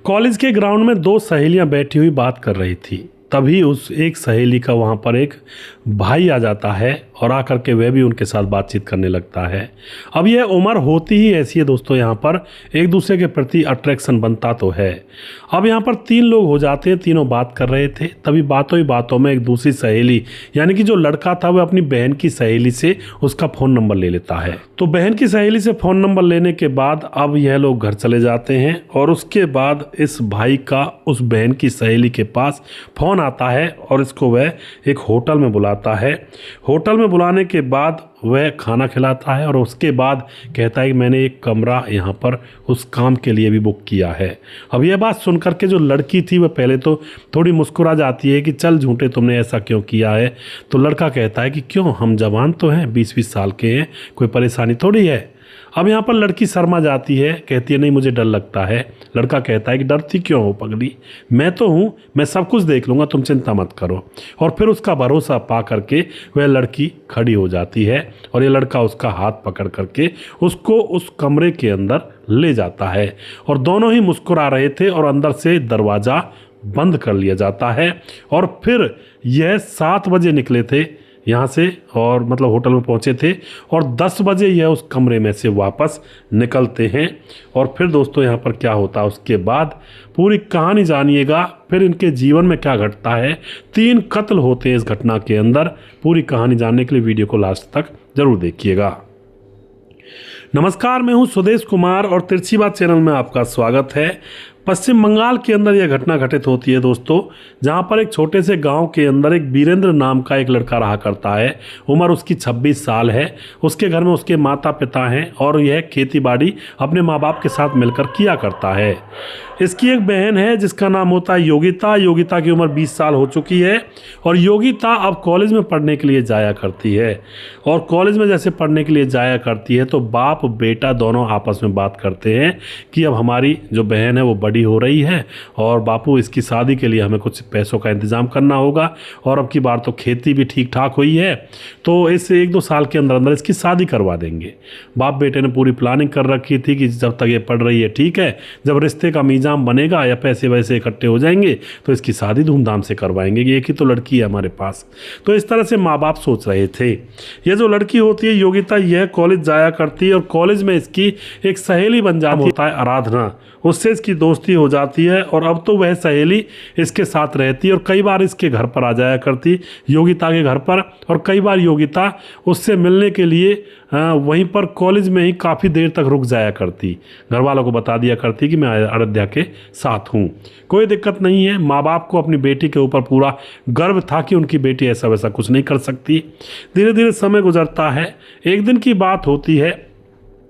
College के ground में दो सहेलियां बैठी हुई बात कर रही थी। तभी उस एक सहेली का वहाँ पर एक भाई आ जाता है और आकर के वह भी उनके साथ बातचीत करने लगता है। अब यह उम्र होती ही ऐसी है दोस्तों, यहाँ पर एक दूसरे के प्रति अट्रैक्शन बनता तो है। अब यहाँ पर तीन लोग हो जाते हैं, तीनों बात कर रहे थे। तभी बातों ही बातों में एक दूसरी सहेली यानी कि जो लड़का था वह अपनी बहन की सहेली से उसका फ़ोन नंबर ले लेता है। तो बहन की सहेली से फ़ोन नंबर लेने के बाद अब यह लोग घर चले जाते हैं और उसके बाद इस भाई का उस बहन की सहेली के पास फ़ोन आता है और इसको वह एक होटल में बुलाता है। होटल में बुलाने के बाद वह खाना खिलाता है और उसके बाद कहता है कि मैंने एक कमरा यहाँ पर उस काम के लिए भी बुक किया है। अब यह बात सुनकर के जो लड़की थी वह पहले तो थोड़ी मुस्कुरा जाती है कि चल झूठे तुमने ऐसा क्यों किया है। तो लड़का कहता है कि क्यों, हम जवान तो हैं, 20-20 साल के हैं, कोई परेशानी थोड़ी है। अब यहाँ पर लड़की शर्मा जाती है, कहती है नहीं मुझे डर लगता है। लड़का कहता है कि डरती क्यों हो पगली, मैं तो हूँ, मैं सब कुछ देख लूँगा, तुम चिंता मत करो। और फिर उसका भरोसा पा करके वह लड़की खड़ी हो जाती है और ये लड़का उसका हाथ पकड़ करके उसको उस कमरे के अंदर ले जाता है और दोनों ही मुस्कुरा रहे थे और अंदर से दरवाज़ा बंद कर लिया जाता है। और फिर यह 7 बजे निकले थे यहाँ से और मतलब होटल में पहुँचे थे और 10 बजे यह उस कमरे में से वापस निकलते हैं। और फिर दोस्तों यहाँ पर क्या होता है उसके बाद पूरी कहानी जानिएगा। फिर इनके जीवन में क्या घटता है, 3 कत्ल होते हैं इस घटना के अंदर। पूरी कहानी जानने के लिए वीडियो को लास्ट तक जरूर देखिएगा। नमस्कार, मैं हूँ सुदेश कुमार और तिरछी बात चैनल में आपका स्वागत है। पश्चिम बंगाल के अंदर यह घटना घटित होती है दोस्तों, जहां पर एक छोटे से गांव के अंदर एक वीरेंद्र नाम का एक लड़का रहा करता है। उम्र उसकी 26 साल है। उसके घर में उसके माता पिता हैं और यह खेती बाड़ी अपने माँ बाप के साथ मिलकर किया करता है। इसकी एक बहन है जिसका नाम होता है योगिता। योगिता की उम्र 20 साल हो चुकी है और योगिता अब कॉलेज में पढ़ने के लिए जाया करती है। और कॉलेज में जैसे पढ़ने के लिए जाया करती है तो बाप बेटा दोनों आपस में बात करते हैं कि अब हमारी जो बहन है वो बड़ी हो रही है और बापू इसकी शादी के लिए हमें कुछ पैसों का इंतज़ाम करना होगा और अब की बार तो खेती भी ठीक ठाक हुई है तो इस 1-2 साल के अंदर अंदर इसकी शादी करवा देंगे। बाप बेटे ने पूरी प्लानिंग कर रखी थी कि जब तक ये पढ़ रही है ठीक है, जब रिश्ते का मीजाम बनेगा या पैसे वैसे इकट्ठे हो जाएंगे तो इसकी शादी धूमधाम से करवाएंगे, एक ही तो लड़की है हमारे पास। तो इस तरह से माँ बाप सोच रहे थे। ये जो लड़की होती है योगिता, यह कॉलेज जाया करती है और कॉलेज में इसकी एक सहेली बन जाती होता है आराधना। उससे इसकी दोस्ती हो जाती है और अब तो वह सहेली इसके साथ रहती है और कई बार इसके घर पर आ जाया करती, योगिता के घर पर। और कई बार योगिता उससे मिलने के लिए वहीं पर कॉलेज में ही काफ़ी देर तक रुक जाया करती। घर वालों को बता दिया करती कि मैं अयोध्या के साथ हूँ, कोई दिक्कत नहीं है। माँ बाप को अपनी बेटी के ऊपर पूरा गर्व था कि उनकी बेटी ऐसा वैसा कुछ नहीं कर सकती। धीरे धीरे समय गुजरता है। एक दिन की बात होती है,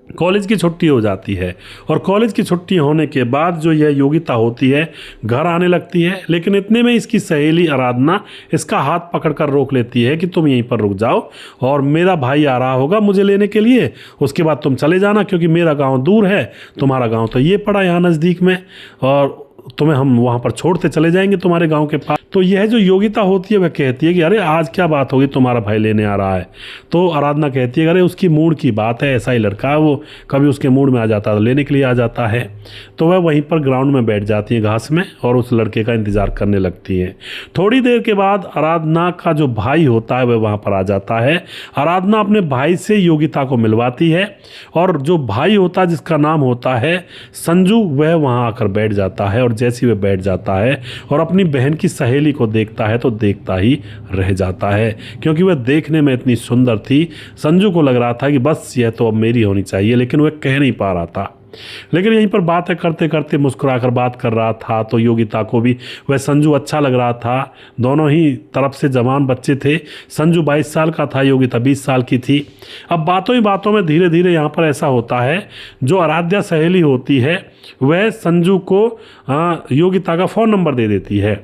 कॉलेज की छुट्टी हो जाती है और कॉलेज की छुट्टी होने के बाद जो यह योगिता होती है घर आने लगती है। लेकिन इतने में इसकी सहेली आराधना इसका हाथ पकड़कर रोक लेती है कि तुम यहीं पर रुक जाओ और मेरा भाई आ रहा होगा मुझे लेने के लिए, उसके बाद तुम चले जाना क्योंकि मेरा गांव दूर है, तुम्हारा गांव तो ये पड़ा यहाँ नज़दीक में और तुम्हें हम वहाँ पर छोड़ते चले जाएंगे तुम्हारे गांव के पास। तो यह जो योगिता होती है वह कहती है कि अरे आज क्या बात होगी, तुम्हारा भाई लेने आ रहा है। तो आराधना कहती है अरे उसकी मूड की बात है, ऐसा ही लड़का है वो, कभी उसके मूड में आ जाता है तो लेने के लिए आ जाता है। तो वह वहीं पर ग्राउंड में बैठ जाती है घास में और उस लड़के का इंतज़ार करने लगती हैं। थोड़ी देर के बाद आराधना का जो भाई होता है वह वहाँ पर आ जाता है। आराधना अपने भाई से योगिता को मिलवाती है और जो भाई होता है जिसका नाम होता है संजू, वह वहाँ आकर बैठ जाता है। और जैसे वह बैठ जाता है और अपनी बहन की सहेली को देखता है तो देखता ही रह जाता है क्योंकि वह देखने में इतनी सुंदर थी। संजू को लग रहा था कि बस यह तो अब मेरी होनी चाहिए, लेकिन वह कह नहीं पा रहा था। लेकिन यहीं पर बातें करते करते मुस्कुराकर बात कर रहा था तो योगिता को भी वह संजू अच्छा लग रहा था। दोनों ही तरफ से जवान बच्चे थे। संजू 22 साल का था, योगिता 20 साल की थी। अब बातों ही बातों में धीरे धीरे यहाँ पर ऐसा होता है, जो आराध्या सहेली होती है वह संजू को योगिता का फ़ोन नंबर दे देती है।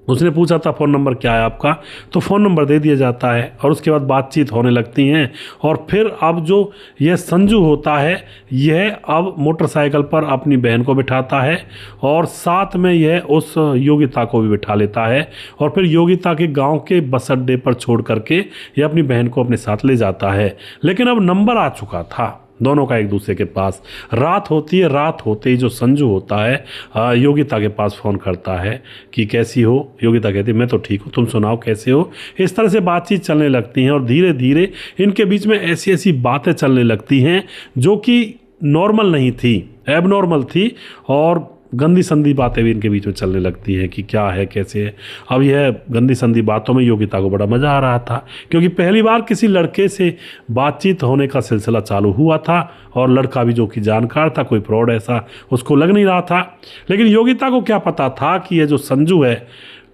उसने पूछा था फ़ोन नंबर क्या है आपका, तो फ़ोन नंबर दे दिया जाता है और उसके बाद बातचीत होने लगती हैं। और फिर अब जो यह संजू होता है यह अब मोटरसाइकिल पर अपनी बहन को बिठाता है और साथ में यह उस योगिता को भी बिठा लेता है और फिर योगिता के गांव के बस अड्डे पर छोड़ करके यह अपनी बहन को अपने साथ ले जाता है। लेकिन अब नंबर आ चुका था, दोनों का एक दूसरे के पास। रात होती है, रात होते ही जो संजू होता है योगिता के पास फ़ोन करता है कि कैसी हो। योगिता कहती है मैं तो ठीक हूँ, तुम सुनाओ कैसे हो। इस तरह से बातचीत चलने लगती हैं और धीरे धीरे इनके बीच में ऐसी ऐसी बातें चलने लगती हैं जो कि नॉर्मल नहीं थी, एबनॉर्मल थी, और गंदी संदी बातें भी इनके बीच में चलने लगती हैं कि क्या है कैसे है। अब यह गंदी संदी बातों में योगिता को बड़ा मज़ा आ रहा था, क्योंकि पहली बार किसी लड़के से बातचीत होने का सिलसिला चालू हुआ था और लड़का भी जो कि जानकार था, कोई फ्रॉड ऐसा उसको लग नहीं रहा था। लेकिन योगिता को क्या पता था कि यह जो संजू है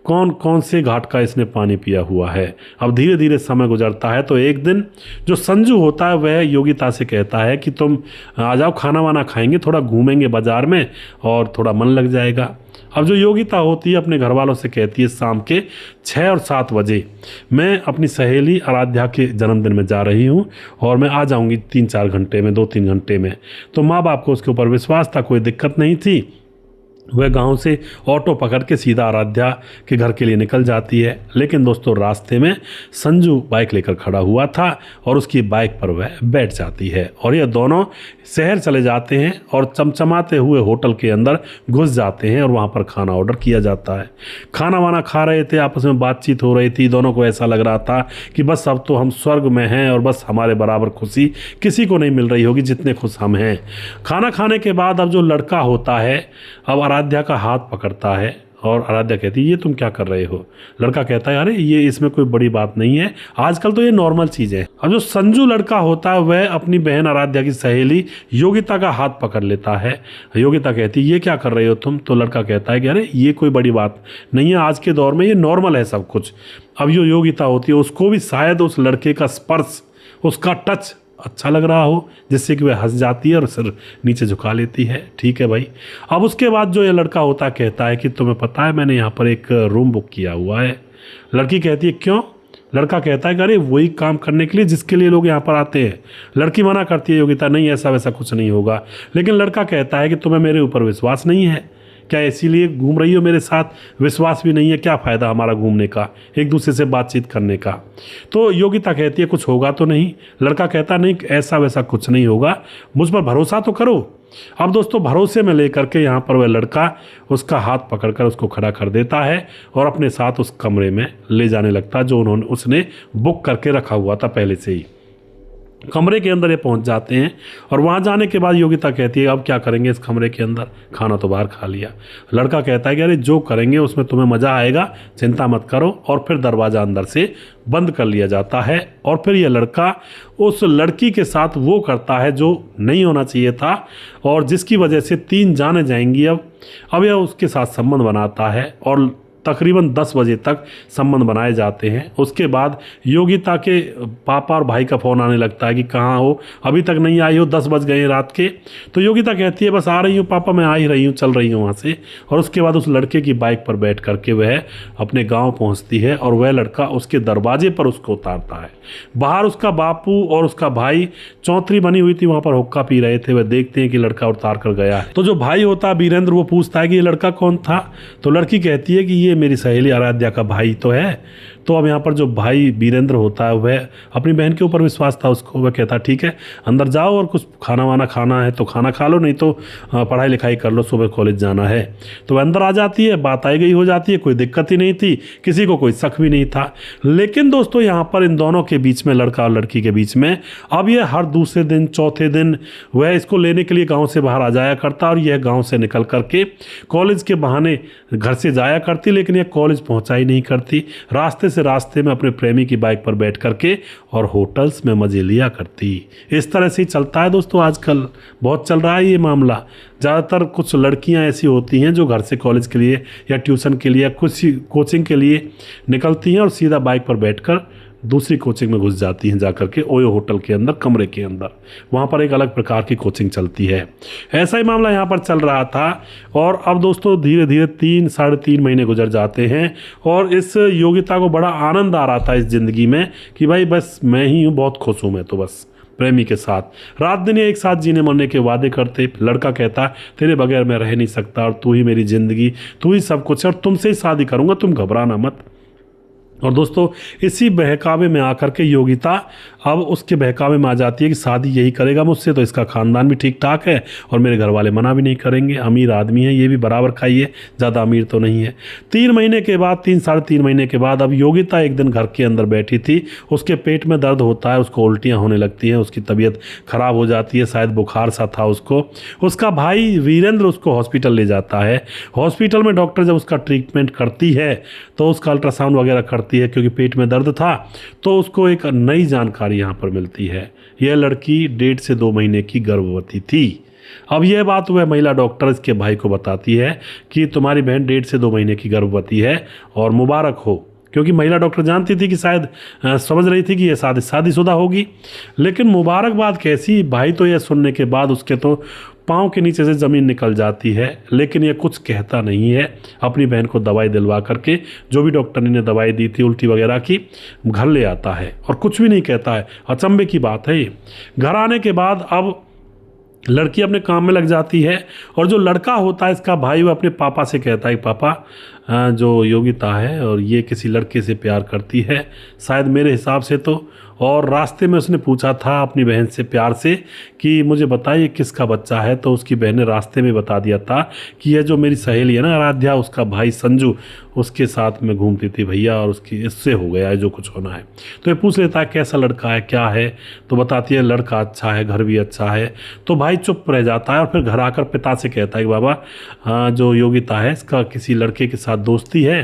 कौन कौन से घाट का इसने पानी पिया हुआ है। अब धीरे धीरे समय गुजरता है तो एक दिन जो संजू होता है वह योगिता से कहता है कि तुम आ जाओ, खाना वाना खाएंगे, थोड़ा घूमेंगे बाज़ार में और थोड़ा मन लग जाएगा। अब जो योगिता होती है अपने घर वालों से कहती है शाम के 6 और 7 बजे मैं अपनी सहेली आराध्या के जन्मदिन में जा रही हूँ और मैं आ जाऊँगी 3-4 घंटे में, 2-3 घंटे में। तो माँ बाप को उसके ऊपर विश्वास था, कोई दिक्कत नहीं थी। वह गांव से ऑटो पकड़ के सीधा आराध्या के घर के लिए निकल जाती है। लेकिन दोस्तों रास्ते में संजू बाइक लेकर खड़ा हुआ था और उसकी बाइक पर वह बैठ जाती है और ये दोनों शहर चले जाते हैं और चमचमाते हुए होटल के अंदर घुस जाते हैं और वहाँ पर खाना ऑर्डर किया जाता है। खाना वाना खा रहे थे, आपस में बातचीत हो रही थी, दोनों को ऐसा लग रहा था कि बस अब तो हम स्वर्ग में हैं और बस हमारे बराबर खुशी किसी को नहीं मिल रही होगी जितने खुश हम हैं। खाना खाने के बाद अब जो लड़का होता है अब आराध्या का हाथ पकड़ता है और आराध्या कहती है ये तुम क्या कर रहे हो। लड़का कहता है अरे ये इसमें कोई बड़ी बात नहीं है, आजकल तो ये नॉर्मल चीज़ है। अब जो संजू लड़का होता है वह अपनी बहन आराध्या की सहेली योगिता का हाथ पकड़ लेता है। योगिता कहती है ये क्या कर रहे हो तुम। तो लड़का कहता है कि अरे ये कोई बड़ी बात नहीं है, आज के दौर में ये नॉर्मल है सब कुछ। अब जो योगिता होती है उसको भी शायद उस लड़के का स्पर्श, उसका टच अच्छा लग रहा हो, जिससे कि वह हंस जाती है और सिर नीचे झुका लेती है। ठीक है भाई। अब उसके बाद जो ये लड़का होता कहता है कि तुम्हें पता है मैंने यहाँ पर एक रूम बुक किया हुआ है। लड़की कहती है क्यों। लड़का कहता है कि अरे वही काम करने के लिए जिसके लिए लोग यहाँ पर आते हैं। लड़की मना करती है योगिता नहीं ऐसा वैसा कुछ नहीं होगा। लेकिन लड़का कहता है कि तुम्हें मेरे ऊपर विश्वास नहीं है क्या, इसीलिए घूम रही हो मेरे साथ। विश्वास भी नहीं है, क्या फ़ायदा हमारा घूमने का, एक दूसरे से बातचीत करने का। तो योगिता कहती है कुछ होगा तो नहीं। लड़का कहता नहीं ऐसा वैसा कुछ नहीं होगा, मुझ पर भरोसा तो करो। अब दोस्तों भरोसे में लेकर के यहाँ पर वह लड़का उसका हाथ पकड़कर उसको खड़ा कर देता है और अपने साथ उस कमरे में ले जाने लगता है जो उसने बुक करके रखा हुआ था पहले से ही। कमरे के अंदर ये पहुंच जाते हैं और वहाँ जाने के बाद योगिता कहती है अब क्या करेंगे इस कमरे के अंदर, खाना तो बाहर खा लिया। लड़का कहता है कि अरे जो करेंगे उसमें तुम्हें मज़ा आएगा, चिंता मत करो। और फिर दरवाज़ा अंदर से बंद कर लिया जाता है और फिर ये लड़का उस लड़की के साथ वो करता है जो नहीं होना चाहिए था और जिसकी वजह से 3 जाने जाएंगी। अब यह उसके साथ संबंध बनाता है और तकरीबन 10 बजे तक संबंध बनाए जाते हैं। उसके बाद योगिता के पापा और भाई का फ़ोन आने लगता है कि कहाँ हो, अभी तक नहीं आई हो, 10 बज गए रात के। तो योगिता कहती है बस आ रही हूँ पापा, मैं आ ही रही हूँ, चल रही हूँ वहाँ से। और उसके बाद उस लड़के की बाइक पर बैठ करके वह अपने गाँव पहुँचती है और वह लड़का उसके दरवाजे पर उसको उतारता है। बाहर उसका बापू और उसका भाई चौंतरी बनी हुई थी, वहाँ पर हुक्का पी रहे थे। वह देखते हैं कि लड़का उतार कर गया है। तो जो भाई होता है वीरेंद्र, वो पूछता है कि ये लड़का कौन था। तो लड़की कहती है कि ये मेरी सहेली आराध्या का भाई तो है। तो अब यहाँ पर जो भाई वीरेंद्र होता है वह अपनी बहन के ऊपर विश्वास था उसको। वह कहता ठीक है अंदर जाओ और कुछ खाना वाना खाना है तो खाना खा लो, नहीं तो पढ़ाई लिखाई कर लो, सुबह कॉलेज जाना है। तो वह अंदर आ जाती है, बात आई गई हो जाती है, कोई दिक्कत ही नहीं थी, किसी को कोई शक भी नहीं था। लेकिन दोस्तों यहाँ पर इन दोनों के बीच में, लड़का और लड़की के बीच में, अब यह हर दूसरे दिन चौथे दिन वह इसको लेने के लिए गाँव से बाहर आ जाया करता और यह गाँव से निकल करके कॉलेज के बहाने घर से जाया करती। लेकिन यह कॉलेज पहुँचा ही नहीं करती, रास्ते में अपने प्रेमी की बाइक पर बैठ करके और होटल्स में मजे लिया करती। इस तरह से ही चलता है दोस्तों, आजकल बहुत चल रहा है ये मामला। ज़्यादातर कुछ लड़कियां ऐसी होती हैं जो घर से कॉलेज के लिए या ट्यूशन के लिए या कुछ कोचिंग के लिए निकलती हैं और सीधा बाइक पर बैठकर दूसरी कोचिंग में घुस जाती हैं, जाकर के ओयो होटल के अंदर, कमरे के अंदर। वहाँ पर एक अलग प्रकार की कोचिंग चलती है। ऐसा ही मामला यहाँ पर चल रहा था। और अब दोस्तों धीरे धीरे 3-3.5 महीने गुजर जाते हैं और इस योगिता को बड़ा आनंद आ रहा था इस ज़िंदगी में कि भाई बस मैं ही हूँ, बहुत खुश हूँ मैं तो बस प्रेमी के साथ। रात दिन एक साथ जीने मरने के वादे करते। लड़का कहता तेरे बगैर मैं रह नहीं सकता और तू ही मेरी ज़िंदगी, तू ही सब कुछ है और तुमसे ही शादी करूँगा, तुम घबराना मत। और दोस्तों इसी बहकावे में आकर के योगिता अब उसके बहकावे में आ जाती है कि शादी यही करेगा मुझसे, तो इसका खानदान भी ठीक ठाक है और मेरे घर वाले मना भी नहीं करेंगे, अमीर आदमी है, ये भी बराबर खाइए, ज़्यादा अमीर तो नहीं है। 3 महीने के बाद, 3-3.5 महीने के बाद अब योगिता एक दिन घर के अंदर बैठी थी, उसके पेट में दर्द होता है, उसको उल्टियाँ होने लगती हैं, उसकी तबीयत खराब हो जाती है, शायद बुखार सा था उसको। उसका भाई वीरेंद्र उसको हॉस्पिटल ले जाता है। हॉस्पिटल में डॉक्टर जब उसका ट्रीटमेंट करती है तो उसका अल्ट्रासाउंड वगैरह करती है, क्योंकि पेट में दर्द था, तो उसको एक नई जानकारी यहाँ पर मिलती है। यह लड़की 1.5 से 2 महीने की गर्भवती थी। अब यह बात वह महिला डॉक्टर इसके भाई को बताती है कि तुम्हारी बहन 1.5 से 2 महीने की गर्भवती है और मुबारक हो, क्योंकि महिला डॉक्टर जानती थी कि शायद समझ रही थी कि यह शादीशुदा होगी। लेकिन मुबारकबाद कैसी, भाई तो यह सुनने के बाद उसके तो पाँव के नीचे से ज़मीन निकल जाती है, लेकिन ये कुछ कहता नहीं है। अपनी बहन को दवाई दिलवा करके, जो भी डॉक्टर ने दवाई दी थी उल्टी वगैरह की, घर ले आता है और कुछ भी नहीं कहता है। अचंभे की बात है ये। घर आने के बाद अब लड़की अपने काम में लग जाती है और जो लड़का होता है इसका भाई, वो अपने पापा से कहता है, पापा जो योगिता है और ये किसी लड़के से प्यार करती है शायद मेरे हिसाब से तो। और रास्ते में उसने पूछा था अपनी बहन से प्यार से कि मुझे बताइए किसका बच्चा है, तो उसकी बहन ने रास्ते में बता दिया था कि यह जो मेरी सहेली है ना आराध्या, उसका भाई संजू उसके साथ में घूमती थी भैया, और उसकी इससे हो गया है जो कुछ होना है। तो ये पूछ लेता है कैसा लड़का है, क्या है, तो बताती है लड़का अच्छा है, घर भी अच्छा है। तो भाई चुप रह जाता है और फिर घर आकर पिता से कहता है कि बाबा जो योगिता है इसका किसी लड़के के साथ दोस्ती है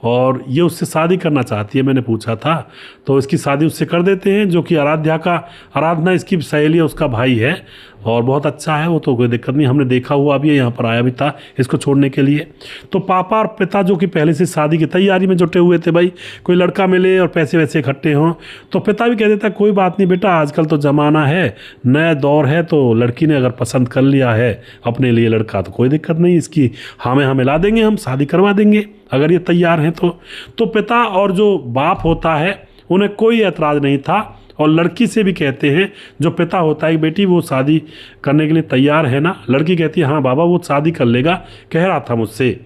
और ये उससे शादी करना चाहती है, मैंने पूछा था, तो इसकी शादी उससे कर देते हैं, जो कि आराधना इसकी सहेली है, उसका भाई है और बहुत अच्छा है, वो तो कोई दिक्कत नहीं, हमने देखा हुआ अभी यहाँ पर आया भी था इसको छोड़ने के लिए। तो पापा और पिता जो कि पहले से शादी की तैयारी में जुटे हुए थे, भाई कोई लड़का मिले और पैसे वैसे इकट्ठे हों, तो पिता भी कह देता है कोई बात नहीं बेटा, आजकल तो ज़माना है, नया दौर है, तो लड़की ने अगर पसंद कर लिया है अपने लिए लड़का तो कोई दिक्कत नहीं, इसकी हमें मिला देंगे, हम शादी करवा देंगे अगर ये तैयार हैं तो पिता और जो बाप होता है उन्हें कोई ऐतराज़ नहीं था। और लड़की से भी कहते हैं, जो पिता होता है कि बेटी वो शादी करने के लिए तैयार है ना, लड़की कहती है हाँ बाबा वो शादी कर लेगा, कह रहा था मुझसे।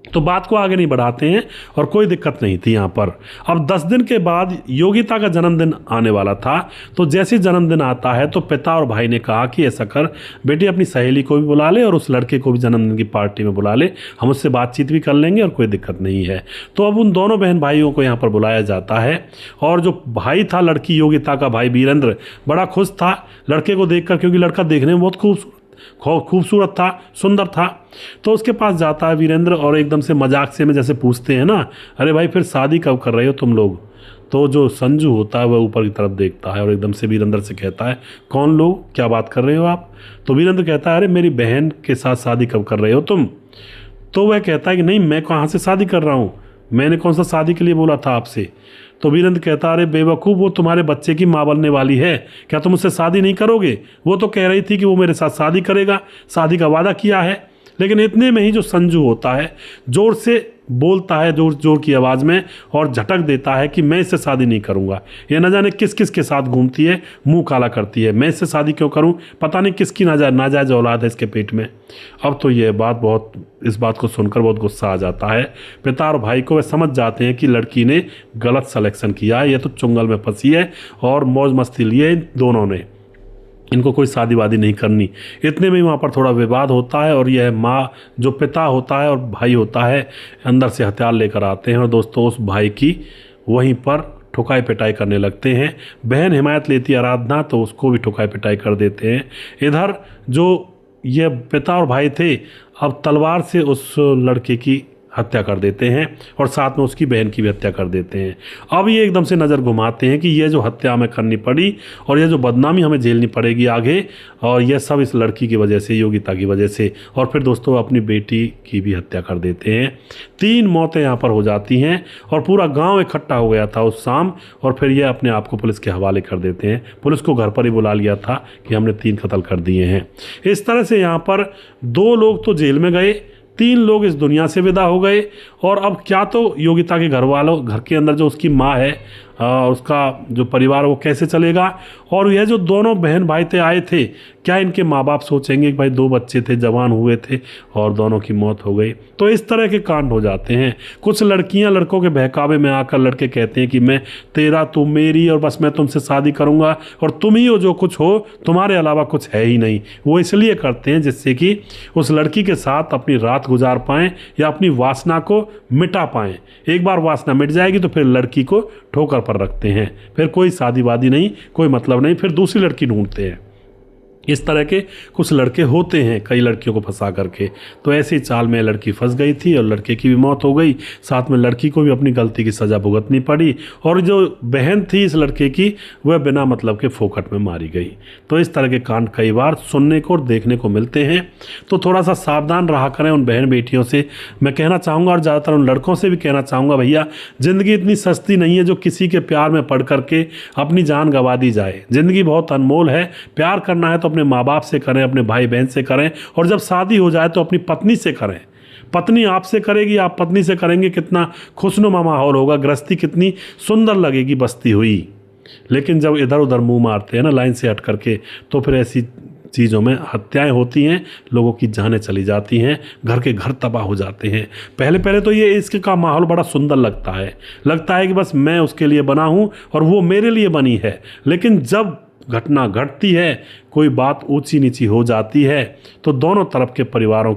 तो बात को आगे नहीं बढ़ाते हैं और कोई दिक्कत नहीं थी यहाँ पर। अब 10 दिन के बाद योगिता का जन्मदिन आने वाला था, तो जैसे जन्मदिन आता है तो पिता और भाई ने कहा कि ऐसा कर बेटी अपनी सहेली को भी बुला ले और उस लड़के को भी जन्मदिन की पार्टी में बुला ले, हम उससे बातचीत भी कर लेंगे और कोई दिक्कत नहीं है। तो अब उन दोनों बहन भाइयों को यहाँ पर बुलाया जाता है और जो भाई था लड़की योगिता का भाई वीरेंद्र बड़ा खुश था लड़के को देखकर, क्योंकि लड़का देखने में बहुत खूबसूरत था, सुंदर था। तो उसके पास जाता है वीरेंद्र और एकदम से मजाक से में जैसे पूछते हैं ना, अरे भाई फिर शादी कब कर रहे हो तुम लोग। तो जो संजू होता है वह ऊपर की तरफ देखता है और एकदम से वीरेंद्र से कहता है कौन लोग, क्या बात कर रहे हो आप। तो वीरेंद्र कहता है अरे मेरी बहन के साथ शादी कब कर रहे हो तुम। तो वह कहता है कि नहीं मैं कहाँ से शादी कर रहा हूँ, मैंने कौन सा शादी के लिए बोला था आपसे। तो वीरेंद्र कहता अरे बेवकूफ़, वो तुम्हारे बच्चे की माँ बनने वाली है, क्या तुम उससे शादी नहीं करोगे। वो तो कह रही थी कि वो मेरे साथ शादी करेगा, शादी का वादा किया है। लेकिन इतने में ही जो संजू होता है जोर से बोलता है, जोर जोर की आवाज़ में, और झटक देता है कि मैं इससे शादी नहीं करूँगा, ये न जाने किस किस के साथ घूमती है, मुंह काला करती है, मैं इससे शादी क्यों करूँ, पता नहीं किसकी नाजायज औलाद है इसके पेट में। अब तो ये बात इस बात को सुनकर बहुत गुस्सा आ जाता है पिता और भाई को। वे समझ जाते हैं कि लड़की ने गलत सलेक्शन किया है, ये तो चुंगल में फंसी है और मौज मस्ती लिए इन दोनों ने, इनको कोई शादी वादी नहीं करनी। इतने में वहाँ पर थोड़ा विवाद होता है और यह माँ जो पिता होता है और भाई होता है अंदर से हथियार लेकर आते हैं और दोस्तों उस भाई की वहीं पर ठुकाई पिटाई करने लगते हैं। बहन हिमायत लेती है आराधना, तो उसको भी ठुकाई पिटाई कर देते हैं। इधर जो ये पिता और भाई थे अब तलवार से उस लड़के की हत्या कर देते हैं और साथ में उसकी बहन की भी हत्या कर देते हैं। अब ये एकदम से नज़र घुमाते हैं कि ये जो हत्या हमें करनी पड़ी और ये जो बदनामी हमें झेलनी पड़ेगी आगे, और यह सब इस लड़की की वजह से, योगिता की वजह से। और फिर दोस्तों अपनी बेटी की भी हत्या कर देते हैं। 3 मौतें यहाँ पर हो जाती हैं और पूरा गाँव इकट्ठा हो गया था उस शाम। और फिर ये अपने आप को पुलिस के हवाले कर देते हैं। पुलिस को घर पर ही बुला लिया था कि हमने 3 कत्ल कर दिए हैं। इस तरह से यहाँ पर 2 लोग तो जेल में गए, 3 लोग इस दुनिया से विदा हो गए। और अब क्या तो योगिता के घर के अंदर जो उसकी माँ है उसका जो परिवार वो कैसे चलेगा। और यह जो दोनों बहन भाई थे आए थे, क्या इनके माँ बाप सोचेंगे कि भाई 2 बच्चे थे, जवान हुए थे और दोनों की मौत हो गई। तो इस तरह के कांड हो जाते हैं। कुछ लड़कियां लड़कों के बहकावे में आकर लड़के कहते हैं कि मैं तेरा, तुम मेरी, और बस मैं तुमसे शादी करूंगा और तुम ही हो जो कुछ हो, तुम्हारे अलावा कुछ है ही नहीं। वो इसलिए करते हैं जिससे कि उस लड़की के साथ अपनी रात गुजार पाएं या अपनी वासना को मिटा पाएं। एक बार वासना मिट जाएगी तो फिर लड़की को ठोकर पर रखते हैं, फिर कोई शादी वादी नहीं, कोई मतलब नहीं, फिर दूसरी लड़की ढूंढते हैं। इस तरह के कुछ लड़के होते हैं कई लड़कियों को फंसा करके। तो ऐसी चाल में लड़की फंस गई थी और लड़के की भी मौत हो गई, साथ में लड़की को भी अपनी गलती की सज़ा भुगतनी पड़ी, और जो बहन थी इस लड़के की वह बिना मतलब के फोकट में मारी गई। तो इस तरह के कांड कई बार सुनने को और देखने को मिलते हैं। तो थोड़ा सा सावधान रहा करें उन बहन बेटियों से, मैं कहना चाहूँगा, और ज़्यादातर उन लड़कों से भी कहना चाहूँगा, भैया ज़िंदगी इतनी सस्ती नहीं है जो किसी के प्यार में पड़ करके अपनी जान गंवा दी जाए। ज़िंदगी बहुत अनमोल है। प्यार करना है तो अपने माँ बाप से करें, अपने भाई बहन से करें, और जब शादी हो जाए तो अपनी पत्नी से करें। पत्नी आपसे करेगी, आप पत्नी से करेंगे, कितना खुशनुमा माहौल होगा, गृहस्थी कितनी सुंदर लगेगी बसती हुई। लेकिन जब इधर उधर मुंह मारते हैं ना लाइन से हट करके, तो फिर ऐसी चीज़ों में हत्याएं होती हैं, लोगों की जानें चली जाती हैं, घर के घर तबाह हो जाते हैं। पहले पहले तो ये इश्क का माहौल बड़ा सुंदर लगता है कि बस मैं उसके लिए बना हूँ और वो मेरे लिए बनी है। लेकिन जब घटना घटती है, कोई बात ऊंची नीची हो जाती है, तो दोनों तरफ के परिवारों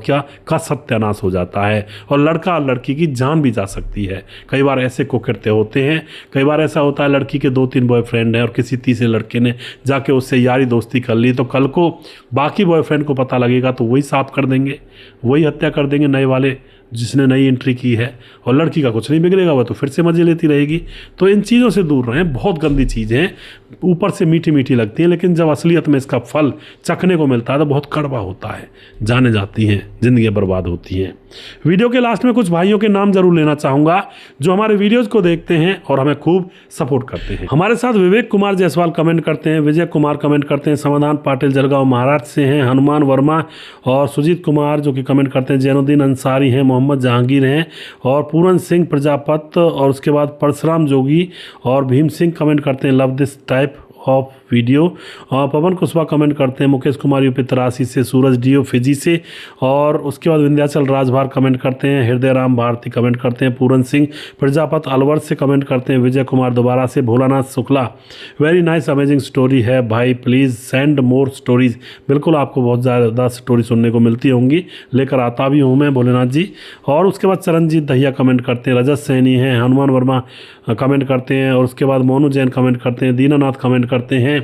का सत्यानाश हो जाता है और लड़का और लड़की की जान भी जा सकती है। कई बार ऐसे कुकृत्य होते हैं। कई बार ऐसा होता है लड़की के 2-3 बॉयफ्रेंड हैं और किसी तीसरे लड़के ने जाके उससे यारी दोस्ती कर ली, तो कल को बाकी बॉयफ्रेंड को पता लगेगा तो वही साफ कर देंगे, वही हत्या कर देंगे नए वाले जिसने नई एंट्री की है, और लड़की का कुछ नहीं बिगड़ेगा, वह तो फिर से मजे लेती रहेगी। तो इन चीज़ों से दूर रहें। बहुत गंदी चीज़ें हैं, ऊपर से मीठी मीठी लगती हैं, लेकिन जब असलियत में इसका फल चखने को मिलता है तो बहुत कड़वा होता है, जाने जाती हैं, जिंदगी बर्बाद होती हैं। वीडियो के लास्ट में कुछ भाइयों के नाम जरूर लेना चाहूँगा जो हमारे वीडियोज़ को देखते हैं और हमें खूब सपोर्ट करते हैं। हमारे साथ विवेक कुमार जायसवाल कमेंट करते हैं, विजय कुमार कमेंट करते हैं, समाधान पाटिल जलगांव महाराष्ट्र से हैं, हनुमान वर्मा और सुजीत कुमार जो कि कमेंट करते हैं, जैनुद्दीन अंसारी हैं, मोहम्मद जहांगीर हैं और पूरन सिंह प्रजापत, और उसके बाद परशुराम जोगी और भीम सिंह कमेंट करते हैं love this type of video. और पवन कुशवाहा कमेंट करते हैं, मुकेश कुमार यूपी 83 से, सूरज डीओ फिजी से, और उसके बाद विंध्याचल राजभार कमेंट करते हैं, हृदय राम भारती कमेंट करते हैं, पूरन सिंह प्रजापत अलवर से कमेंट करते हैं, विजय कुमार दोबारा से, Bholanath Shukla very nice amazing story है भाई, प्लीज़ सेंड मोर स्टोरीज। बिल्कुल आपको बहुत ज़्यादा स्टोरी सुनने को मिलती होंगी, लेकर आता भी हूँ मैं भोलेनाथ जी। और उसके बाद चरणजीत दहिया कमेंट करते हैं, रजत सैनी हैं, हनुमान वर्मा कमेंट करते हैं, और उसके बाद मोनू जैन कमेंट करते हैं, दीनानाथ कमेंट करते हैं,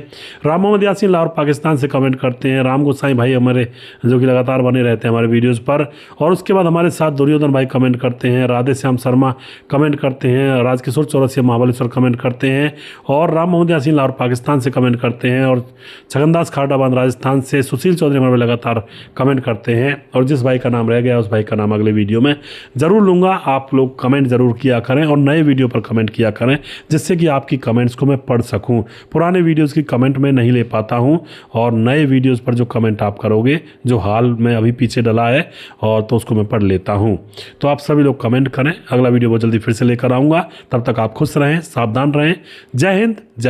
राम मोहम्मद यासीन लाहौर पाकिस्तान से कमेंट करते हैं, राम गोसाई भाई हमारे जो कि लगातार बने रहते हैं हमारे वीडियोज़ पर, और उसके बाद हमारे साथ दुर्योधन भाई कमेंट करते हैं, राधे श्याम शर्मा कमेंट करते हैं, राजकिशोर चौरसिया महाबलेश्वर कमेंट करते हैं, और राम मोहम्मद यासीन लाहौर पाकिस्तान से कमेंट करते हैं, और छगनदास खाटाबाद राजस्थान से सुशील चौधरी हमारे लगातार कमेंट करते हैं। और जिस भाई का नाम रह गया उस भाई का नाम अगले वीडियो में ज़रूर लूँगा। आप लोग कमेंट ज़रूर किया करें और नए वीडियो पर कमेंट किया करें, जिससे कि आपकी कमेंट्स को मैं पढ़ सकूं। पुराने वीडियोज़ की कमेंट मैं नहीं ले पाता हूं, और नए वीडियोज़ पर जो कमेंट आप करोगे जो हाल में अभी पीछे डला है और तो उसको मैं पढ़ लेता हूं। तो आप सभी लोग कमेंट करें, अगला वीडियो बहुत जल्दी फिर से लेकर आऊँगा। तब तक आप खुश रहें, सावधान रहें। जय हिंद, जय